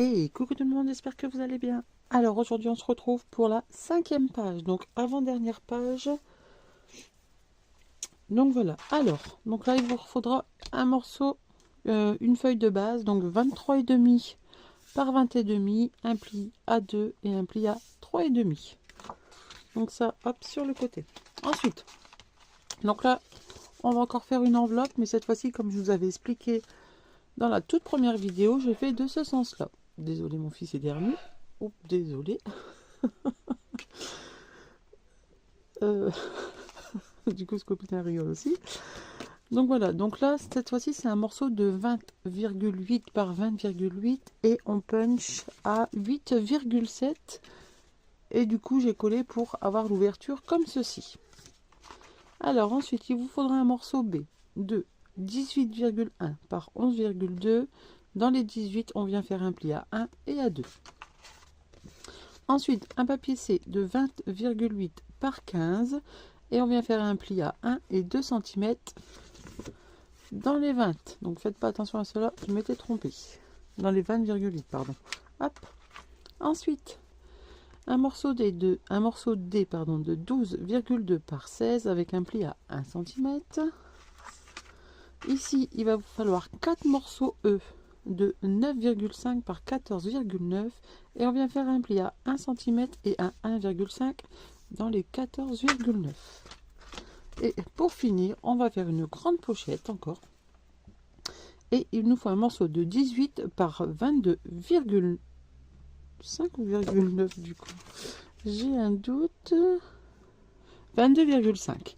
Hey, coucou tout le monde, j'espère que vous allez bien. Alors aujourd'hui on se retrouve pour la 5e page, donc avant-dernière page. Donc voilà, donc là il vous faudra un morceau, une feuille de base, donc 23,5 par 20,5, un pli à 2 et un pli à 3,5. Donc ça, hop, sur le côté. Ensuite, donc là on va encore faire une enveloppe, mais cette fois-ci comme je vous avais expliqué dans la toute première vidéo, je fais de ce sens-là. Désolé, mon fils est derrière nous. Oups, désolé. Du coup, ce copain rigole aussi. Donc voilà, donc là, cette fois-ci, c'est un morceau de 20,8 par 20,8 et on punch à 8,7. Et du coup, j'ai collé pour avoir l'ouverture comme ceci. Alors ensuite, il vous faudra un morceau B de 18,1 par 11,2. Dans les 18, on vient faire un pli à 1 et à 2. Ensuite, un papier C de 20,8 par 15 et on vient faire un pli à 1 et 2 cm dans les 20. Donc faites pas attention à cela, je m'étais trompé. Dans les 20,8, pardon. Hop. Ensuite, un morceau D de 12,2 par 16 avec un pli à 1 cm. Ici, il va vous falloir 4 morceaux E de 9,5 par 14,9 et on vient faire un pli à 1 cm et un 1,5 dans les 14,9. Et pour finir, on va faire une grande pochette encore. Et il nous faut un morceau de 18 par 22,5 ou 9 du coup. J'ai un doute. 22,5.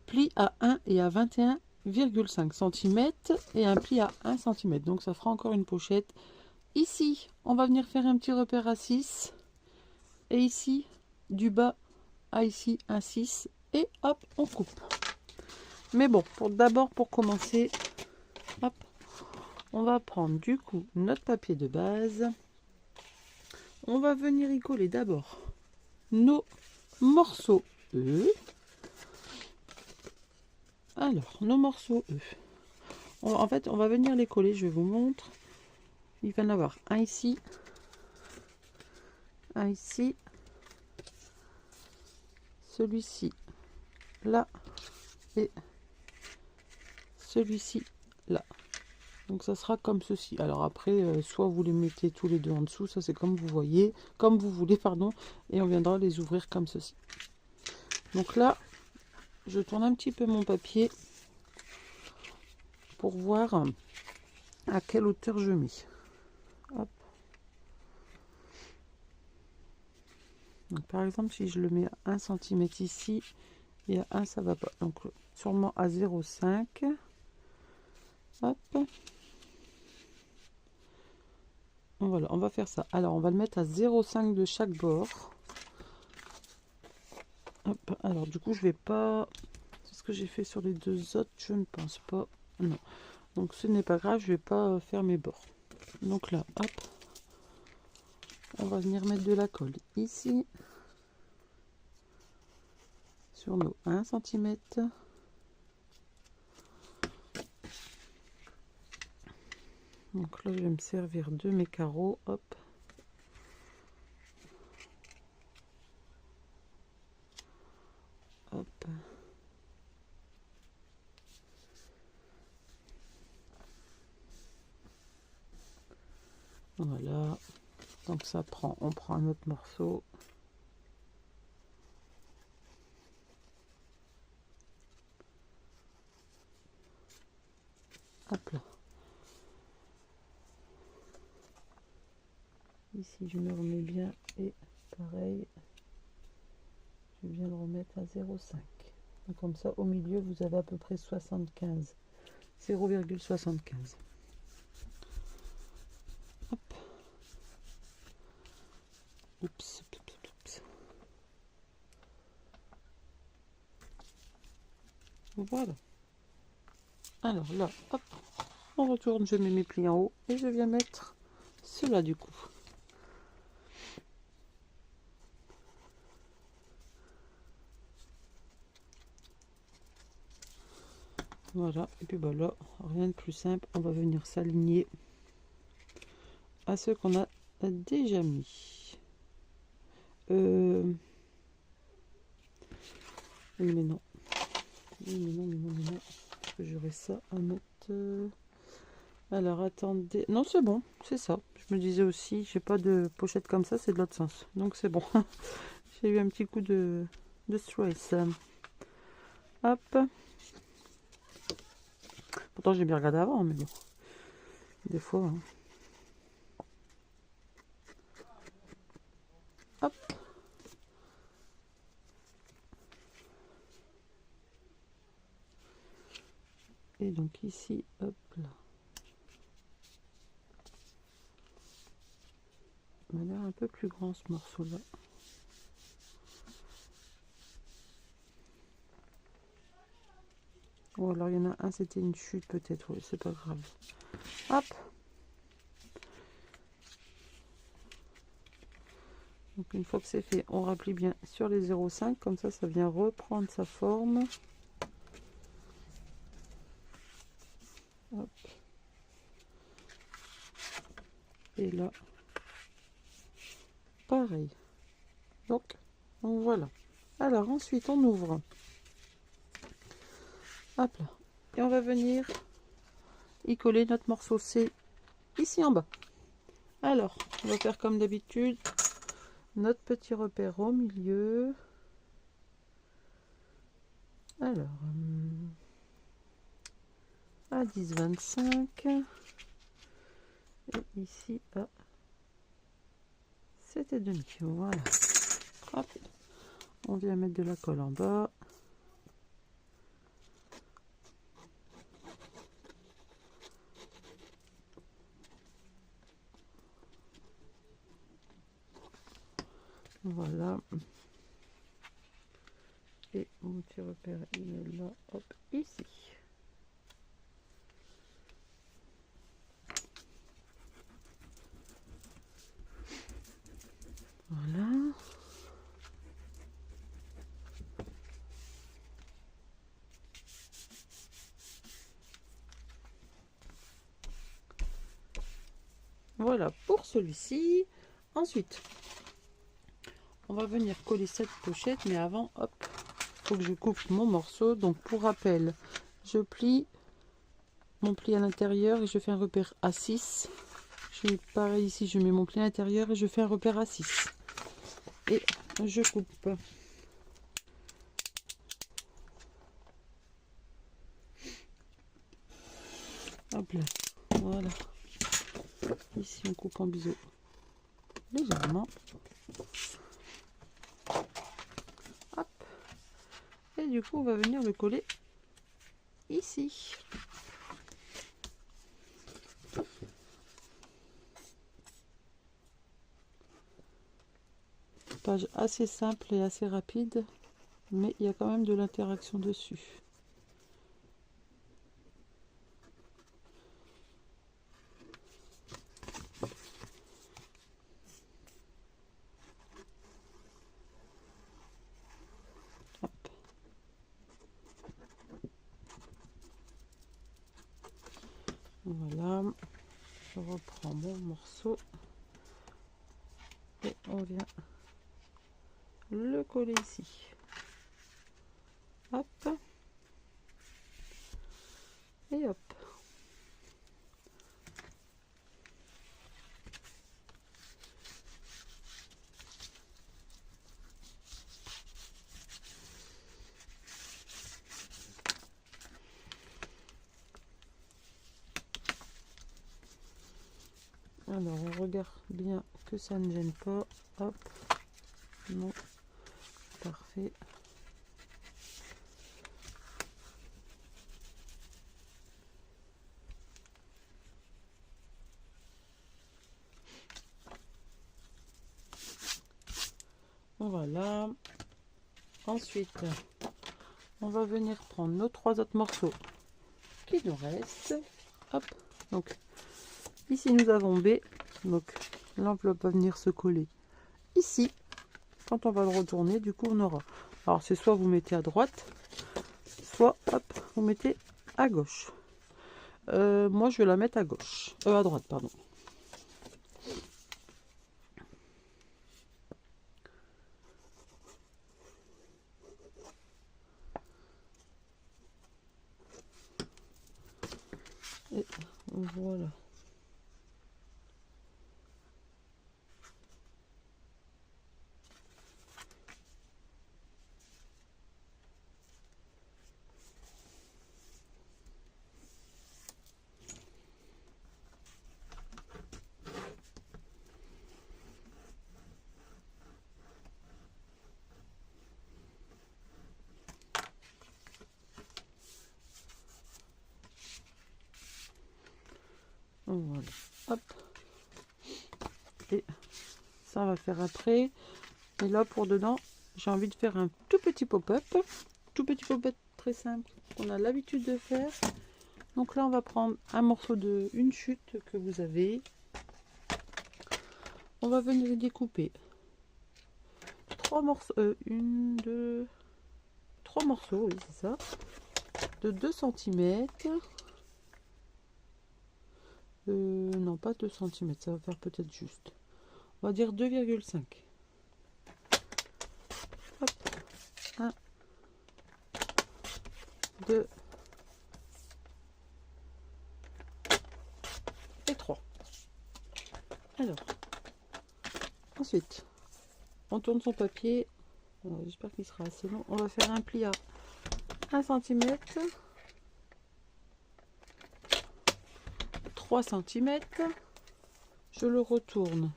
Pli à 1 et à 21,5 cm et un pli à 1 cm. Donc ça fera encore une pochette. Ici, on va venir faire un petit repère à 6. Et ici, du bas à ici, un 6. Et hop, on coupe. Mais bon, d'abord pour commencer, hop, on va prendre du coup notre papier de base. On va venir y coller d'abord nos morceaux E. Alors, nos morceaux E. En fait, on va venir les coller, je vous montre. Il va y en avoir un ici, celui-ci là et celui-ci là. Donc ça sera comme ceci. Alors après, soit vous les mettez tous les deux en dessous, ça c'est comme vous voyez, comme vous voulez, pardon, et on viendra les ouvrir comme ceci. Donc là, je tourne un petit peu mon papier pour voir à quelle hauteur je mets. Hop. Donc, par exemple, si je le mets à 1 cm ici, et à 1 ça va pas. Donc sûrement à 0,5. Hop. Voilà, on va faire ça. Alors, on va le mettre à 0,5 de chaque bord. Hop. Alors, du coup, je vais pas... C'est ce que j'ai fait sur les deux autres, je ne pense pas. Non. Donc, ce n'est pas grave, je vais pas faire mes bords. Donc là, hop. On va venir mettre de la colle ici. Sur nos 1 cm. Donc là, je vais me servir de mes carreaux. Hop. Hop. Voilà. Donc ça prend, on prend un autre morceau. Hop là. Ici, je me remets bien et pareil, je viens le remettre à 0,5. Donc comme ça, au milieu, vous avez à peu près 75. 0,75. Hop. Oups, oups, oups. Voilà. Alors là, hop, on retourne, je mets mes plis en haut et je viens mettre cela du coup. Voilà, et puis voilà, rien de plus simple, on va venir s'aligner à à ceux qu'on a déjà mis. Oui, mais non. Oui, mais non, mais non, mais non. Parce que j'aurais ça à mettre. Alors, attendez. Non, c'est bon, c'est ça. Je me disais aussi, j'ai pas de pochette comme ça, c'est de l'autre sens. Donc, c'est bon. J'ai eu un petit coup de stress. Hop. Pourtant, j'ai bien regardé avant, mais bon. Des fois. Hein. Hop. Et donc ici, hop là. Il m'a l'air un peu plus grand ce morceau là. Ou alors il y en a un, c'était une chute peut-être, oui, c'est pas grave. Hop. Donc une fois que c'est fait, on raplie bien sur les 0,5, comme ça, ça vient reprendre sa forme. Hop. Et là, pareil. Donc voilà. Alors ensuite, on ouvre. Hop là. Et on va venir y coller notre morceau C ici en bas. Alors, on va faire comme d'habitude. Notre petit repère au milieu. Alors, à 10,25. Et ici à 7,5. Voilà. Hop. On vient mettre de la colle en bas. Voilà. Et mon petit repère, il est là, hop, ici. Voilà. Voilà pour celui-ci. Ensuite, on va venir coller cette pochette, mais avant, hop, faut que je coupe mon morceau. Donc pour rappel, je plie mon pli à l'intérieur et je fais un repère à 6. Je fais pareil ici, je mets mon pli à l'intérieur et je fais un repère à 6. Et je coupe. Hop là, voilà. Ici on coupe en biseau légèrement. Hop. Et du coup on va venir le coller ici. Page assez simple et assez rapide, mais il y a quand même de l'interaction dessus. Hop. Voilà, je reprends mon morceau et on vient le coller ici. Hop. Et hop. Alors on regarde bien que ça ne gêne pas. Hop. Non. Parfait. Voilà. Ensuite, on va venir prendre nos 3 autres morceaux qui nous restent. Hop. Donc, ici nous avons B. Donc, l'enveloppe va venir se coller ici. Quand on va le retourner, du coup, on aura. Alors, c'est soit vous mettez à droite, soit, hop, vous mettez à gauche. Moi, je vais la mettre à gauche. À droite, pardon. Voilà. Voilà. Hop. Et ça on va faire après. Et là pour dedans, j'ai envie de faire un tout petit pop-up. Tout petit pop-up très simple qu'on a l'habitude de faire. Donc là on va prendre un morceau de une chute que vous avez. On va venir découper 3 morceaux, trois morceaux, oui c'est ça, de 2 cm. Non pas 2 cm, ça va faire peut-être juste. On va dire 2,5. Hop. 1, 2 et 3. Alors, ensuite, on tourne son papier. J'espère qu'il sera assez long. On va faire un pli à 1 cm, 3 cm. Je le retourne.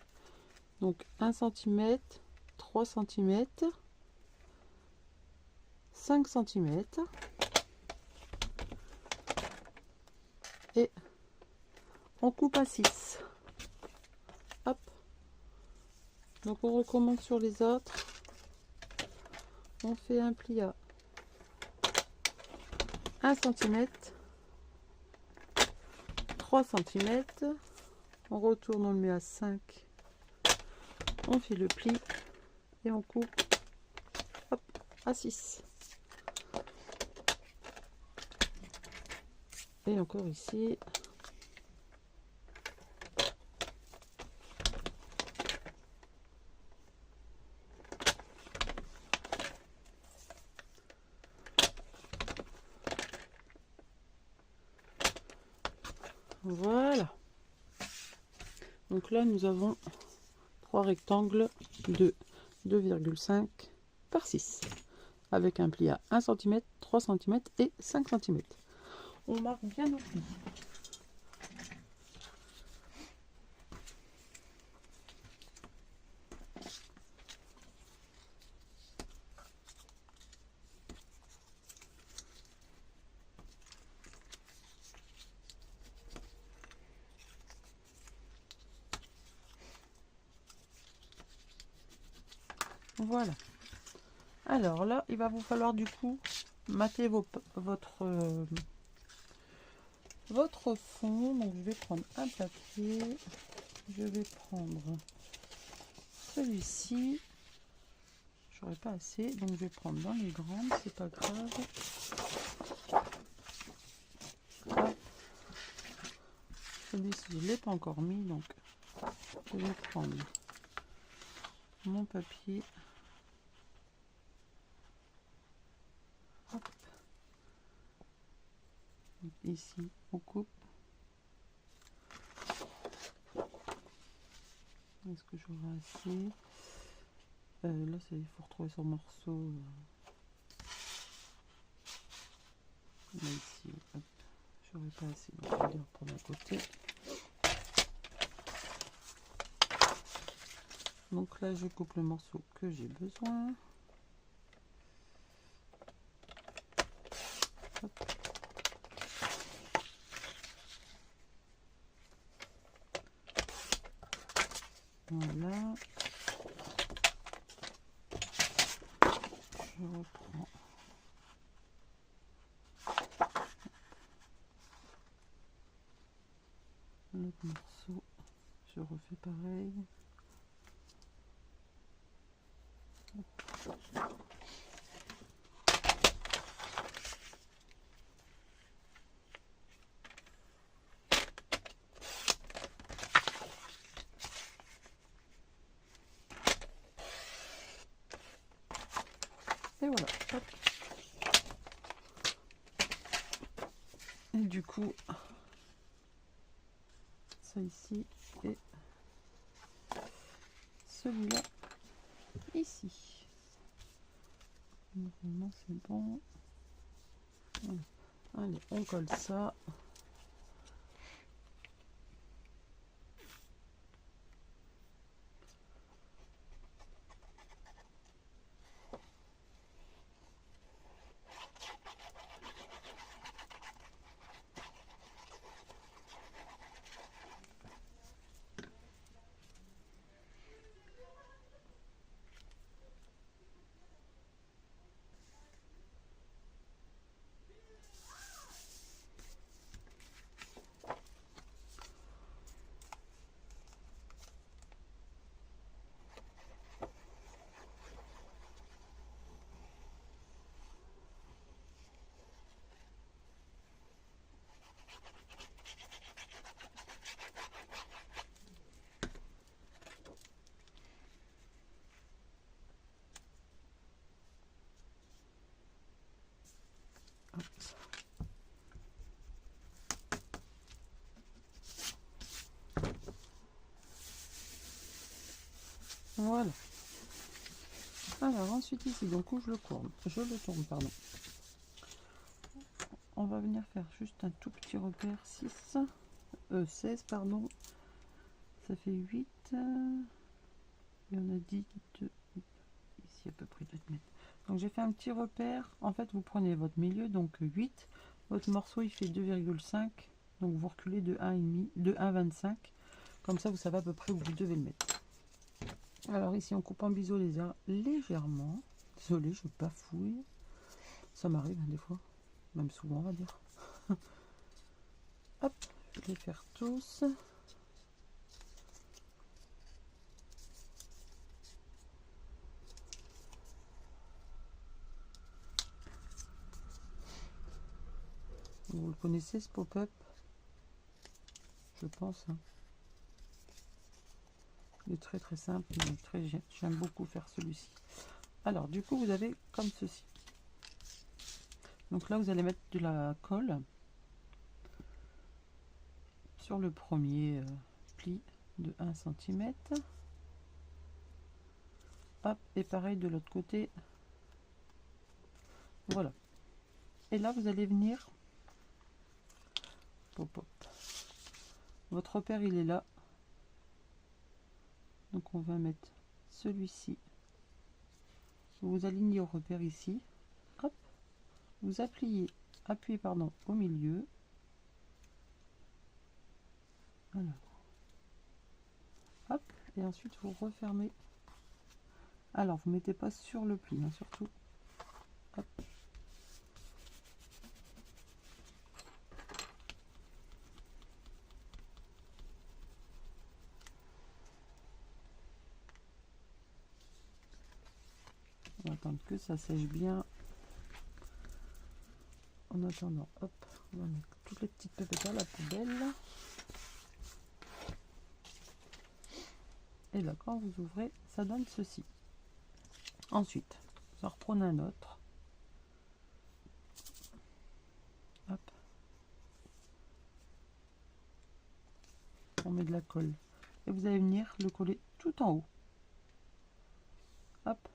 Donc 1 cm, 3 cm, 5 cm. Et on coupe à 6. Hop. Donc on recommence sur les autres. On fait un pli à 1 cm, 3 cm. On retourne, on le met à 5. On fait le pli et on coupe, hop, à 6. Et encore ici. Voilà. Donc là, nous avons 3 rectangles de 2,5 par 6 avec un pli à 1 cm, 3 cm et 5 cm. On marque bien nos plis. Voilà. Alors là, il va vous falloir du coup mater votre fond. Donc je vais prendre un papier. Je vais prendre celui-ci. J'aurais pas assez, donc je vais prendre dans les grandes, c'est pas grave. Celui-ci, je ne l'ai pas encore mis, donc je vais prendre mon papier. Hop. Donc ici, on coupe. Est-ce que j'aurai assez? Là, il faut retrouver son morceau. Là, ici, hop. J'aurais pas assez, donc je vais le reprendre à côté. Donc là, je coupe le morceau que j'ai besoin. Hop. Voilà. Je reprends. L'autre morceau, je refais pareil. Et voilà. Hop. Et du coup, ça ici et celui-là ici. Normalement c'est bon. Voilà. Allez, on colle ça. Voilà. Alors ensuite ici, donc où je le tourne, pardon. On va venir faire juste un tout petit repère 16 pardon. Ça fait 8 et on a dit ici à peu près 2 mètres. Donc j'ai fait un petit repère. En fait vous prenez votre milieu, donc 8, votre morceau il fait 2,5, donc vous reculez de 1,5, de 1,25, comme ça vous savez à peu près où vous devez le mettre. Alors ici on coupe en biseau légèrement. Désolée, je bafouille, ça m'arrive hein, des fois, même souvent on va dire. Hop, je vais les faire tous. Vous le connaissez ce pop-up, je pense hein. Il est très très simple, j'aime beaucoup faire celui-ci. Alors du coup vous avez comme ceci. Donc là vous allez mettre de la colle sur le premier pli de 1 cm. Hop, et pareil de l'autre côté. Voilà. Et là vous allez venir. Hop, hop. Votre repère il est là. Donc on va mettre celui-ci. Vous vous alignez au repère ici. Hop. Vous appuyez pardon, au milieu. Voilà. Hop. Et ensuite vous refermez. Alors vous mettez pas sur le pli, hein, surtout. Hop. On va attendre que ça sèche bien. En attendant, hop, on va mettre toutes les petites pépettes à la poubelle. Et là, quand vous ouvrez, ça donne ceci. Ensuite, vous en reprenez un autre. Hop. On met de la colle. Et vous allez venir le coller tout en haut. Hop.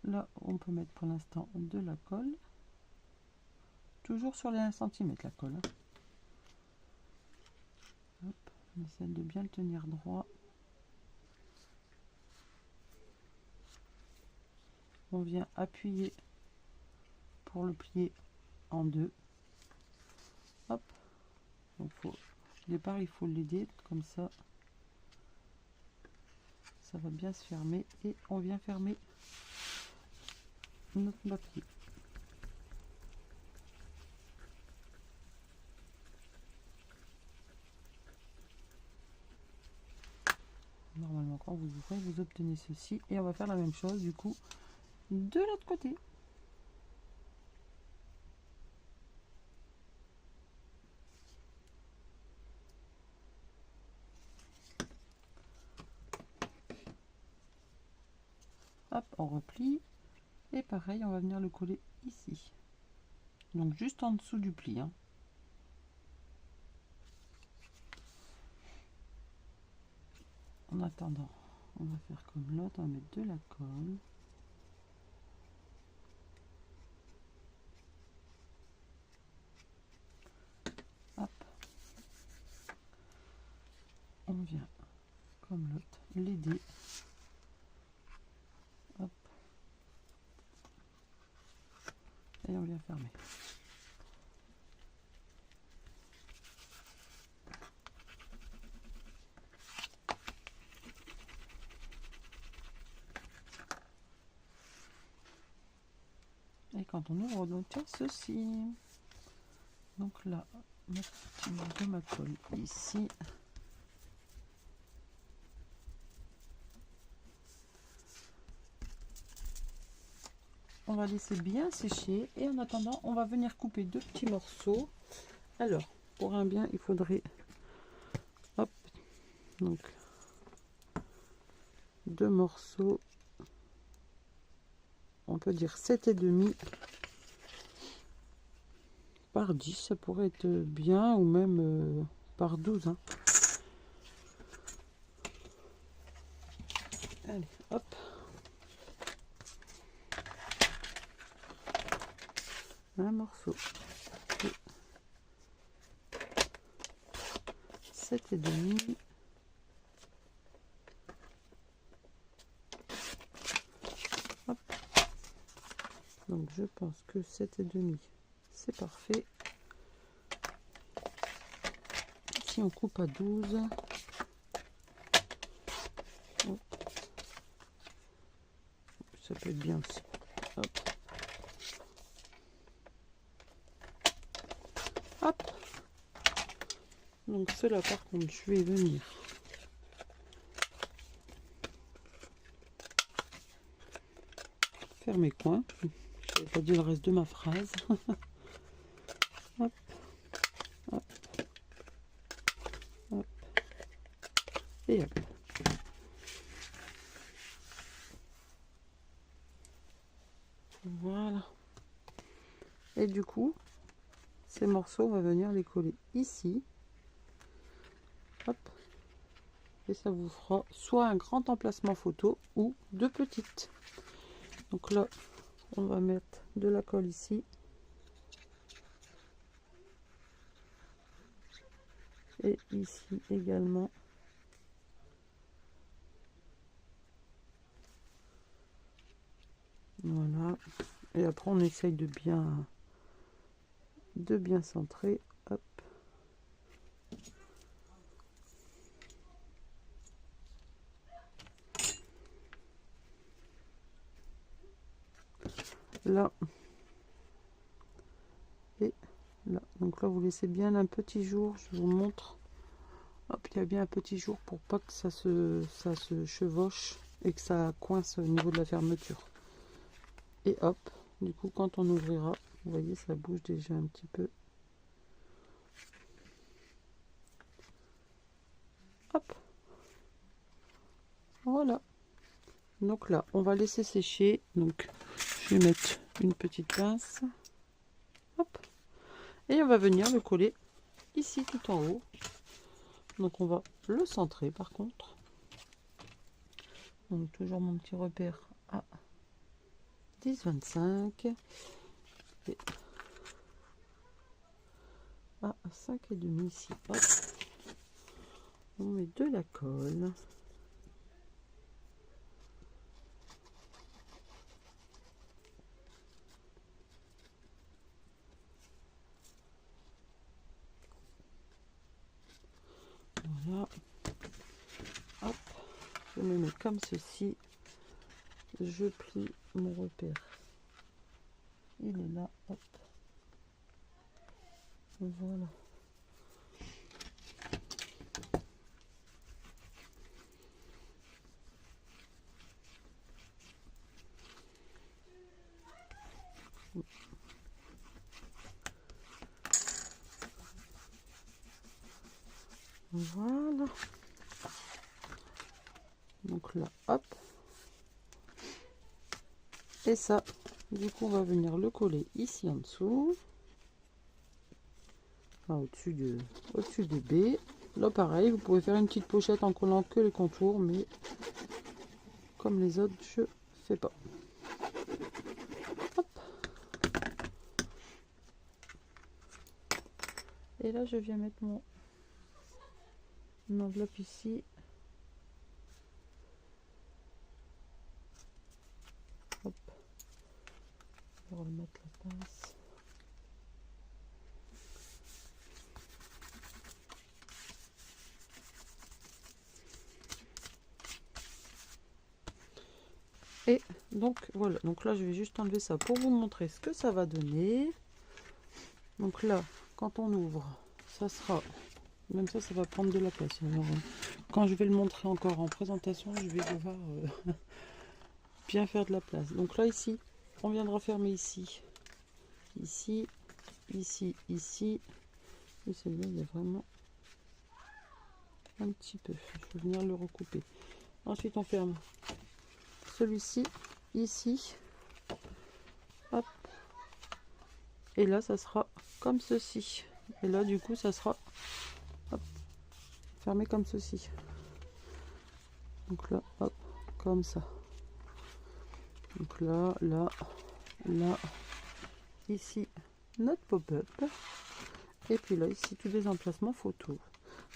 Là, on peut mettre pour l'instant de la colle. Toujours sur les 1 cm la colle. Hop. On essaie de bien le tenir droit. On vient appuyer pour le plier en deux. Hop. Donc au départ il faut l'aider comme ça. Ça va bien se fermer et on vient fermer notre papier. Normalement quand vous ouvrez vous obtenez ceci et on va faire la même chose du coup de l'autre côté. Hop, on replie et pareil on va venir le coller ici, donc juste en dessous du pli hein. En attendant, on va faire comme l'autre, on va mettre de la colle. Hop. On vient comme l'autre l'aider. Hop. Et on vient fermer. Et quand on ouvre, on obtient ceci. Donc là, mettre de ma colle ici. On va laisser bien sécher et en attendant, on va venir couper deux petits morceaux. Alors, pour un bien, il faudrait, hop, donc deux morceaux. On peut dire 7,5 par 10, ça pourrait être bien, ou même par 12. Hein. Allez, hop. Un morceau. 7,5. Hop. Donc je pense que 7,5, c'est parfait. Si on coupe à 12, hop, ça peut être bien aussi. Hop. Hop. Donc cela par contre, je vais venir faire mes coins. Je n'ai pas dit le reste de ma phrase. Hop. Hop. Hop. Et hop. Voilà. Et du coup, ces morceaux, on va venir les coller ici. Hop. Et ça vous fera soit un grand emplacement photo ou deux petites. Donc là, on va mettre de la colle ici. Et ici également. Voilà. Et après, on essaye de bien centrer. Hop. Là. Et là. Donc là, vous laissez bien un petit jour. Je vous montre. Hop, il y a bien un petit jour pour pas que ça se chevauche et que ça coince au niveau de la fermeture. Et hop, du coup, quand on ouvrira, vous voyez, ça bouge déjà un petit peu. Hop. Voilà. Donc là, on va laisser sécher. Donc, je vais mettre une petite pince. Hop. Et on va venir le coller ici tout en haut. Donc, on va le centrer par contre. Donc, toujours mon petit repère à 10,25. Et à 5,5 ici. Hop. On met de la colle. Voilà. Hop. Je me mets comme ceci. Je plie mon repère. Il est là. Hop. Voilà. Voilà. Donc là, hop. Et ça, du coup, on va venir le coller ici en dessous. Enfin, au-dessus de B. Là pareil, vous pouvez faire une petite pochette en collant que les contours, mais comme les autres, je fais pas. Hop. Et là je viens mettre mon enveloppe ici. Hop. Je vais remettre la pince. Et donc voilà, donc là je vais juste enlever ça pour vous montrer ce que ça va donner. Donc là, quand on ouvre, ça sera, même ça va prendre de la place. Alors, quand je vais le montrer encore en présentation, je vais devoir bien faire de la place. Donc là ici, on viendra fermer ici, ici, ici, ici. Et celui-là, il y a vraiment un petit peu. Je vais venir le recouper. Ensuite, on ferme celui-ci, ici. Hop. Et là, ça sera comme ceci. Et là, du coup, ça sera hop, fermé comme ceci. Donc là, hop, comme ça. Donc là, là, là, ici, notre pop-up. Et puis là, ici, tous les emplacements photos.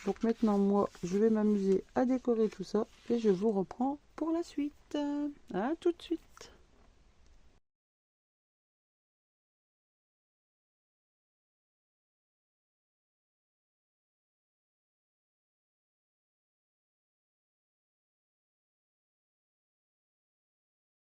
Donc maintenant, moi, je vais m'amuser à décorer tout ça. Et je vous reprends pour la suite. À tout de suite.